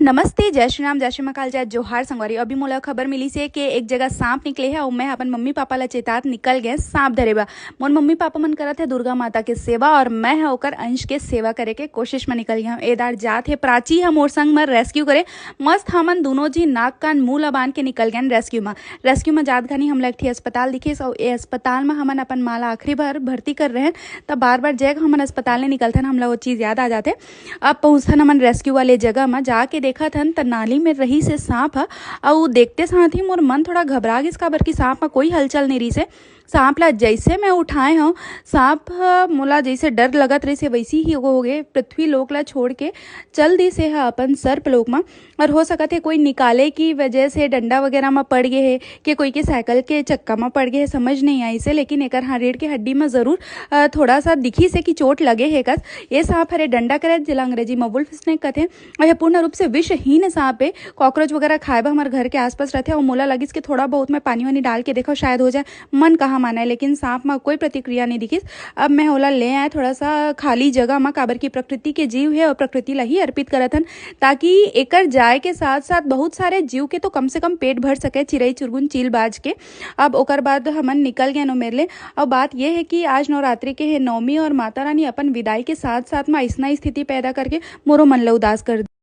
नमस्ते, जय श्री राम, जय श्री महाकाल, जय जोहार संगवारी। अभी मोला खबर मिली से कि एक जगह सांप निकले है और मैं अपन मम्मी पापा ला चेतात निकल गए सांप धरे बा। मोर मम्मी पापा मन करत है दुर्गा माता के सेवा और मैं है ओकर अंश के सेवा करे के कोशिश में निकल गया। एदार जात है प्राची है मोर संग में रेस्क्यू करे। मस्त हमन दोनों जी नाक कान मुंह ला बांध के निकल गए रेस्क्यू में जात घनी हमला एक अस्पताल दिखे और ए अस्पताल में हमन अपन माला आखिरी बार भर्ती कर रहे हैं। तब बार बार जैग हमन अस्पताल ने निकलते हमला वो चीज़ याद आ जाते। अब पहुँचन हमन रेस्क्यू वाले जगह में जाके देखा थन त नाली में रही से सांप है और देखते साथ ही मोर मन थोड़ा घबरा गिस काबर कि सांप में कोई हलचल नहीं रही से। सांप ला जैसे मैं उठाए हूँ सांप मोला जैसे डर लगत रही से वैसी ही हो गए पृथ्वी लोक ला छोड़ के चल दी से है अपन सर्प लोक में। और हो सकत है कोई निकाले की वजह से डंडा वगैरह में पड़ गए है कि कोई के साइकिल के चक्का में पड़ गए है, समझ नहीं आई से। लेकिन एक रीढ़ के हड्डी में जरूर थोड़ा सा दिखी से कि चोट लगे है कस। ये सांप हरे डंडा करे जिला अंग्रेजी में वुल्फ स्नेक कहते। और यह पूर्ण रूप से विषहीन सांप है। कॉकरोच वगैरह खाए हमारे घर के आसपास रहते हैं और मोला लगी कि थोड़ा बहुत मैं पानी वानी डाल के देखो शायद हो जाए। मन कहाँ माना है लेकिन सांप में कोई प्रतिक्रिया नहीं दिखी। अब मैं ओला ले आए थोड़ा सा खाली जगह में काबर की प्रकृति के जीव है और प्रकृति ला ही अर्पित करत हन ताकि एकर जाए के साथ साथ बहुत सारे जीव के तो कम से कम पेट भर सके, चिड़ई चुरगुन चील बाज के। अब ओकर बाद हमन निकल गए नो मेरे ले। और बात यह है कि आज नवरात्रि के है नवमी और माता रानी अपन विदाई के साथ साथ में ऐसा स्थिति पैदा करके मोरो मन ला उदास कर